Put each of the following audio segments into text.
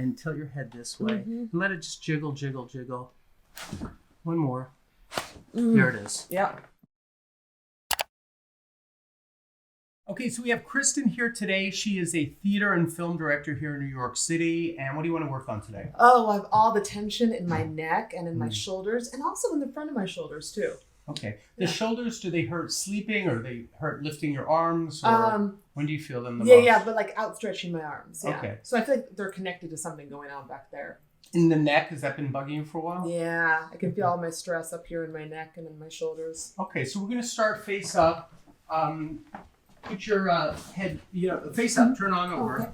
And tilt your head this way. And let it just jiggle, jiggle, jiggle. One more. There it is. Yeah. Okay, so we have Kristin here today. She is a theater and film director here in New York City. And what do you want to work on today? Oh, I have all the tension in my neck and in my shoulders and also in the front of my shoulders too. Okay. The shoulders, do they hurt sleeping or do they hurt lifting your arms? Or when do you feel them the most? Yeah, but like outstretching my arms. Yeah. Okay. So I feel like they're connected to something going on back there. In the neck, has that been bugging you for a while? Yeah, I can feel all my stress up here in my neck and in my shoulders. Okay, so we're going to start face up. Put your head, face up, turn on over. Okay.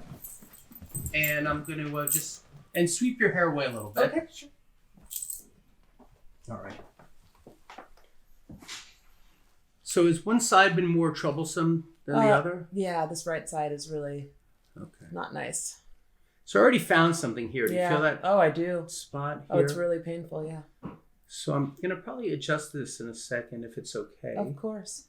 And I'm going to just sweep your hair away a little bit. Okay, sure. All right. So has one side been more troublesome than the other? Yeah, this right side is really not nice. So I already found something here. Do you feel that? Oh, I do. Spot here? Oh, it's really painful, yeah. So I'm going to probably adjust this in a second if it's okay. Of course.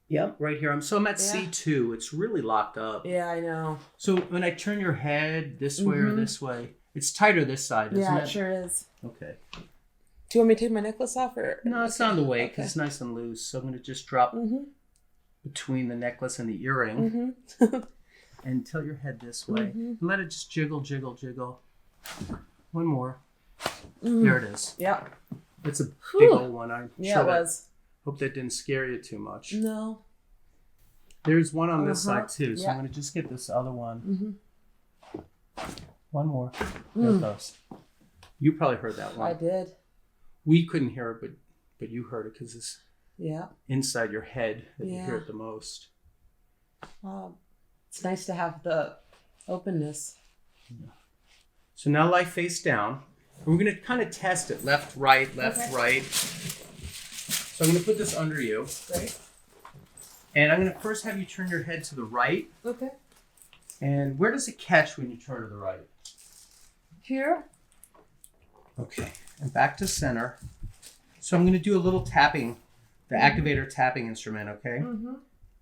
Yep, right here. I'm at C2. It's really locked up. Yeah, I know. So when I turn your head this way or this way, it's tighter this side, isn't it? Yeah, it sure is. Okay. Do you want me to take my necklace off? No, it's on the way because it's nice and loose. So I'm going to just drop between the necklace and the earring and tilt your head this way. And let it just jiggle, jiggle, jiggle. One more. There it is. Yeah. It's a big old one. It was. Hope that didn't scare you too much. No. There's one on this side too, so I'm going to just get this other one. One more. There it goes. You probably heard that one. I did. We couldn't hear it, but you heard it because it's inside your head that you hear it the most. It's nice to have the openness. Yeah. So now lie face down. We're going to kind of test it. Left, right, right. So I'm going to put this under you. Great. And I'm going to first have you turn your head to the right. Okay. And where does it catch when you turn to the right? Here. Okay. And back to center. So I'm going to do a little tapping, the activator tapping instrument, okay?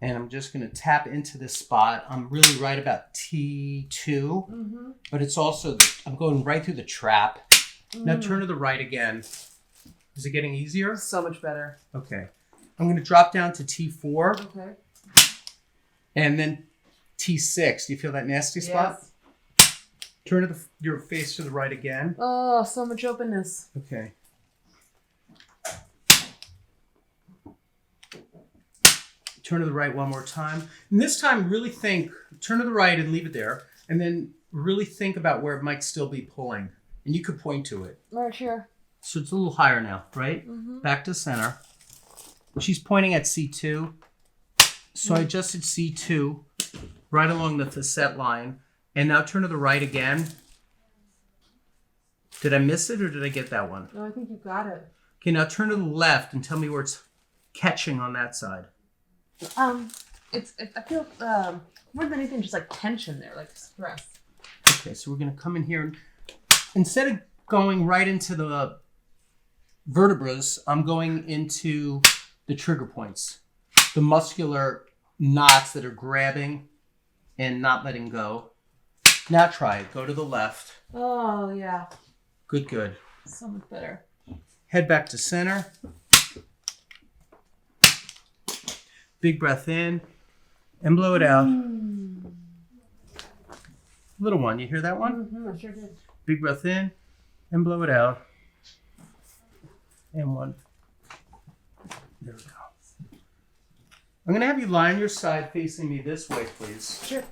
And I'm just going to tap into this spot. I'm really right about T2, but it's also, I'm going right through the trap. Now turn to the right again. Is it getting easier? So much better. Okay. I'm going to drop down to T4. Okay. And then T6. Do you feel that nasty spot? Yes. Turn your face to the right again. Oh, so much openness. Okay. Turn to the right one more time. And this time, really think, turn to the right and leave it there. And then really think about where it might still be pulling. And you could point to it. Right here. So it's a little higher now, right? Back to center. She's pointing at C2. So I adjusted C2 right along the facet line. And now turn to the right again. Did I miss it or did I get that one? No, I think you got it. Okay, now turn to the left and tell me where it's catching on that side. I feel more than anything just like tension there, like stress. Okay, so we're going to come in here and instead of going right into the vertebrae, I'm going into the trigger points, the muscular knots that are grabbing and not letting go. Now try it. Go to the left. Oh, yeah. Good, good. So much better. Head back to center. Big breath in and blow it out. Little one, you hear that one? I sure did. Big breath in and blow it out. And one. There we go. I'm going to have you lie on your side facing me this way, please. Sure.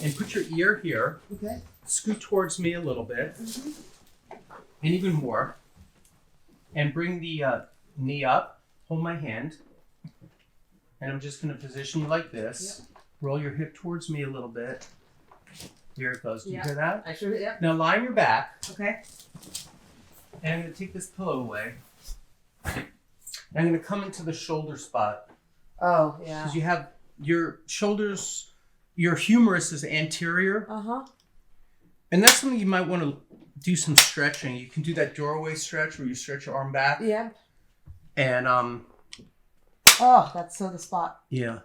And put your ear here. Okay. Scoot towards me a little bit. And even more. And bring the knee up. Hold my hand. And I'm just going to position you like this. Yep. Roll your hip towards me a little bit. Here it goes. Do you hear that? I sure did, yeah. Now lie on your back. Okay. And I'm going to take this pillow away. And I'm going to come into the shoulder spot. Oh, yeah. Because you have your shoulders, your humerus is anterior. And that's something you might want to do some stretching. You can do that doorway stretch where you stretch your arm back. Yeah. And oh, that's so the spot. Yeah.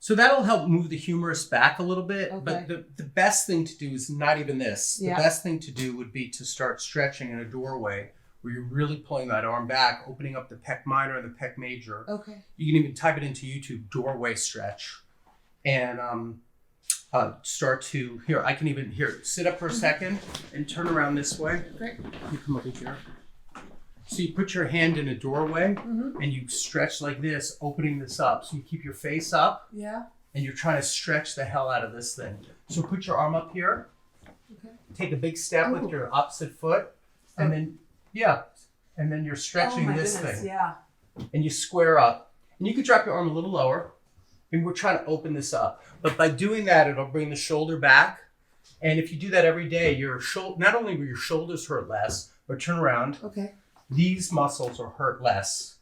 So that'll help move the humerus back a little bit. Okay. But the best thing to do is not even this. Yeah. The best thing to do would be to start stretching in a doorway where you're really pulling that arm back, opening up the pec minor and the pec major. Okay. You can even type it into YouTube, doorway stretch. And start to, here, I can even, here, sit up for a second and turn around this way. Great. You come over here. So you put your hand in a doorway and you stretch like this, opening this up. So you keep your face up. Yeah. And you're trying to stretch the hell out of this thing. So put your arm up here. Okay. Take a big step with your opposite foot. And then, and then you're stretching this thing. Yeah. And you square up. And you can drop your arm a little lower. And we're trying to open this up. But by doing that, it'll bring the shoulder back. And if you do that every day, not only will your shoulders hurt less, but turn around. Okay. These muscles will hurt less.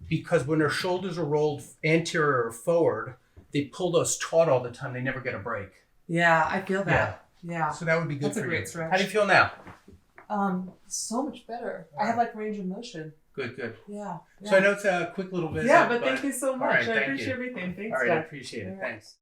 Because when their shoulders are rolled anterior or forward, they pull those taut all the time. They never get a break. Yeah, I feel that. Yeah. So that would be good That's for a great you. stretch. How do you feel now? So much better. I have like range of motion. Good. Yeah. So I know it's a quick little visit. Yeah, but thank you so much. All right, I thank appreciate you. everything. Thanks, All right, I guys. appreciate it. Yeah. Thanks.